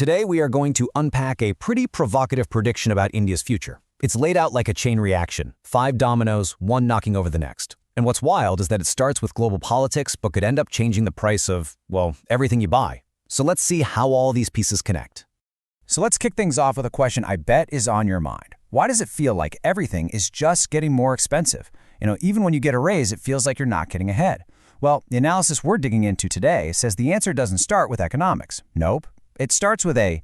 Today we are going to unpack a pretty provocative prediction about India's future. It's laid out like a chain reaction, 5 dominoes, one knocking over the next. And what's wild is that it starts with global politics but could end up changing the price of, well, everything you buy. So let's see how all these pieces connect. So let's kick things off with a question I bet is on your mind. Why does it feel like everything is just getting more expensive? Even when you get a raise, it feels like you're not getting ahead. Well, the analysis we're digging into today says the answer doesn't start with economics. Nope. It starts with a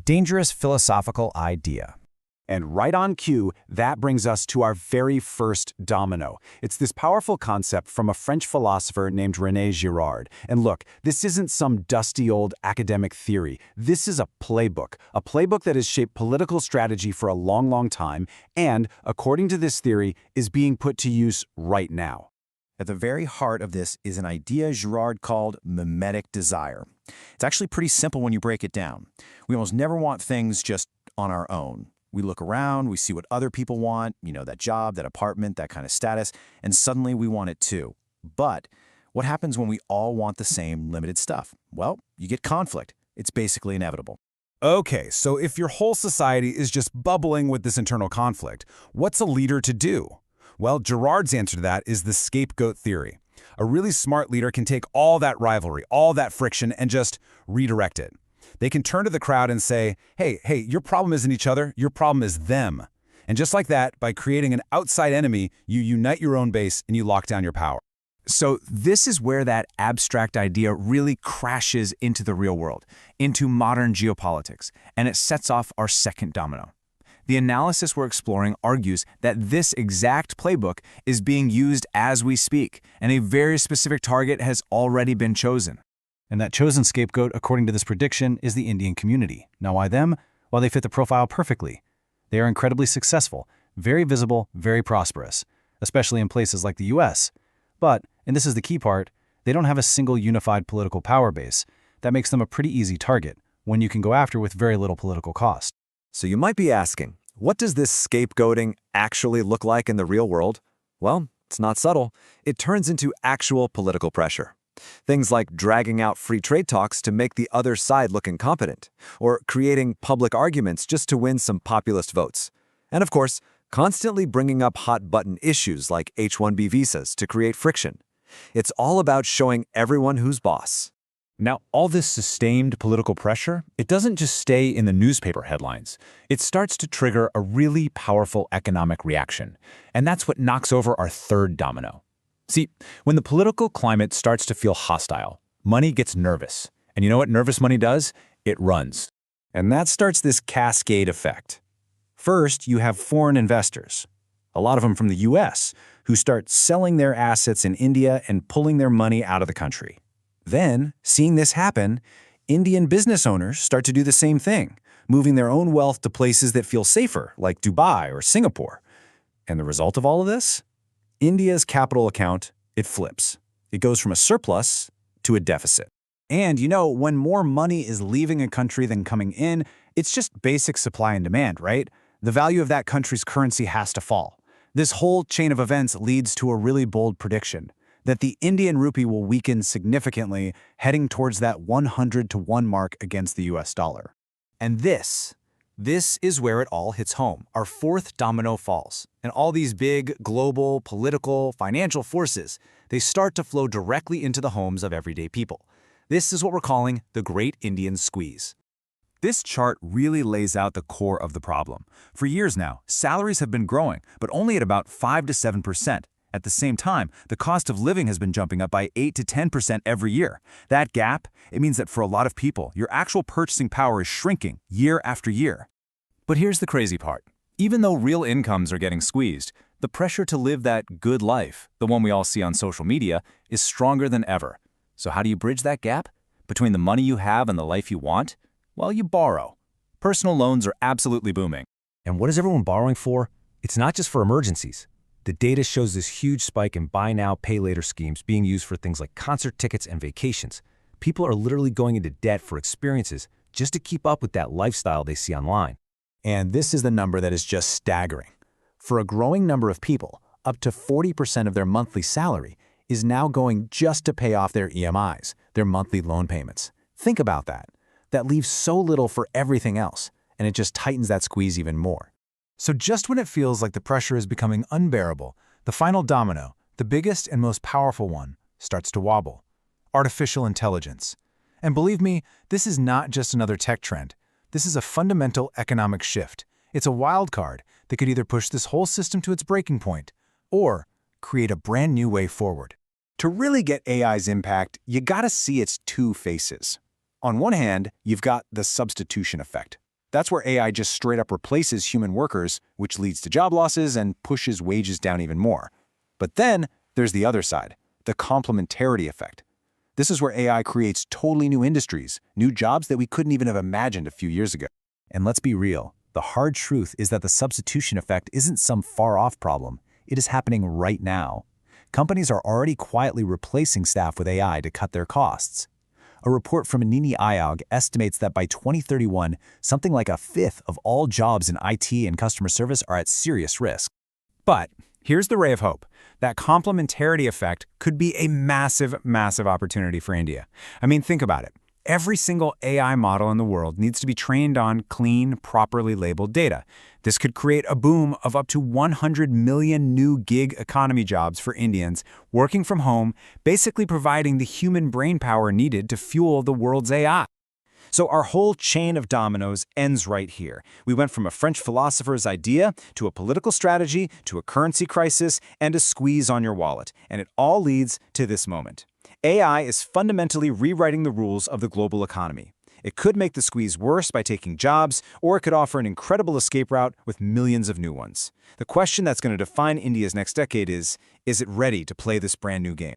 dangerous philosophical idea. And right on cue, that brings us to our very first domino. It's this powerful concept from a French philosopher named René Girard. And look, this isn't some dusty old academic theory. This is a playbook that has shaped political strategy for a long, long time, and, according to this theory, is being put to use right now. At the very heart of this is an idea Girard called mimetic desire. It's actually pretty simple when you break it down. We almost never want things just on our own. We look around, we see what other people want, that job, that apartment, that kind of status, and suddenly we want it too. But what happens when we all want the same limited stuff? Well, you get conflict. It's basically inevitable. Okay, so if your whole society is just bubbling with this internal conflict, what's a leader to do? Well, Girard's answer to that is the scapegoat theory. A really smart leader can take all that rivalry, all that friction, and just redirect it. They can turn to the crowd and say, hey, your problem isn't each other, your problem is them. And just like that, by creating an outside enemy, you unite your own base and you lock down your power. So this is where that abstract idea really crashes into the real world, into modern geopolitics, and it sets off our second domino. The analysis we're exploring argues that this exact playbook is being used as we speak, and a very specific target has already been chosen. And that chosen scapegoat, according to this prediction, is the Indian community. Now, why them? Well, they fit the profile perfectly. They are incredibly successful, very visible, very prosperous, especially in places like the US. But, and this is the key part, they don't have a single unified political power base. That makes them a pretty easy target, one you can go after with very little political cost. So you might be asking, what does this scapegoating actually look like in the real world? Well, it's not subtle. It turns into actual political pressure. Things like dragging out free trade talks to make the other side look incompetent, or creating public arguments just to win some populist votes. And of course, constantly bringing up hot-button issues like H-1B visas to create friction. It's all about showing everyone who's boss. Now, all this sustained political pressure, it doesn't just stay in the newspaper headlines. It starts to trigger a really powerful economic reaction. And that's what knocks over our third domino. See, when the political climate starts to feel hostile, money gets nervous. And you know what nervous money does? It runs. And that starts this cascade effect. First, you have foreign investors, a lot of them from the US, who start selling their assets in India and pulling their money out of the country. Then, seeing this happen, Indian business owners start to do the same thing, moving their own wealth to places that feel safer, like Dubai or Singapore. And the result of all of this? India's capital account, it flips. It goes from a surplus to a deficit. And when more money is leaving a country than coming in, it's just basic supply and demand, right? The value of that country's currency has to fall. This whole chain of events leads to a really bold prediction that the Indian rupee will weaken significantly, heading towards that 100-to-1 mark against the US dollar. And this is where it all hits home. Our fourth domino falls. And all these big, global, political, financial forces, they start to flow directly into the homes of everyday people. This is what we're calling the Great Indian Squeeze. This chart really lays out the core of the problem. For years now, salaries have been growing, but only at about 5 to 7%. At the same time, the cost of living has been jumping up by 8 to 10% every year. That gap, it means that for a lot of people, your actual purchasing power is shrinking year after year. But here's the crazy part. Even though real incomes are getting squeezed, the pressure to live that good life, the one we all see on social media, is stronger than ever. So how do you bridge that gap? Between the money you have and the life you want? Well, you borrow. Personal loans are absolutely booming. And what is everyone borrowing for? It's not just for emergencies. The data shows this huge spike in buy now, pay later schemes being used for things like concert tickets and vacations. People are literally going into debt for experiences just to keep up with that lifestyle they see online. And this is the number that is just staggering. For a growing number of people, up to 40% of their monthly salary is now going just to pay off their EMIs, their monthly loan payments. Think about that. that leaves so little for everything else, and it just tightens that squeeze even more. So just when it feels like the pressure is becoming unbearable, the final domino, the biggest and most powerful one, starts to wobble. Artificial intelligence. And believe me, this is not just another tech trend. This is a fundamental economic shift. It's a wild card that could either push this whole system to its breaking point or create a brand new way forward. To really get AI's impact, you gotta see its two faces. On one hand, you've got the substitution effect. That's where AI just straight up replaces human workers, which leads to job losses and pushes wages down even more. But then there's the other side, the complementarity effect. This is where AI creates totally new industries, new jobs that we couldn't even have imagined a few years ago. And let's be real, the hard truth is that the substitution effect isn't some far-off problem. It is happening right now. Companies are already quietly replacing staff with AI to cut their costs. A report from Nini Iog estimates that by 2031, something like a fifth of all jobs in IT and customer service are at serious risk. But here's the ray of hope. That complementarity effect could be a massive, massive opportunity for India. I mean, think about it. Every single AI model in the world needs to be trained on clean, properly labeled data. This could create a boom of up to 100 million new gig economy jobs for Indians working from home, basically providing the human brainpower needed to fuel the world's AI. So our whole chain of dominoes ends right here. We went from a French philosopher's idea to a political strategy to a currency crisis and a squeeze on your wallet. And it all leads to this moment. AI is fundamentally rewriting the rules of the global economy. It could make the squeeze worse by taking jobs, or it could offer an incredible escape route with millions of new ones. The question that's going to define India's next decade is it ready to play this brand new game?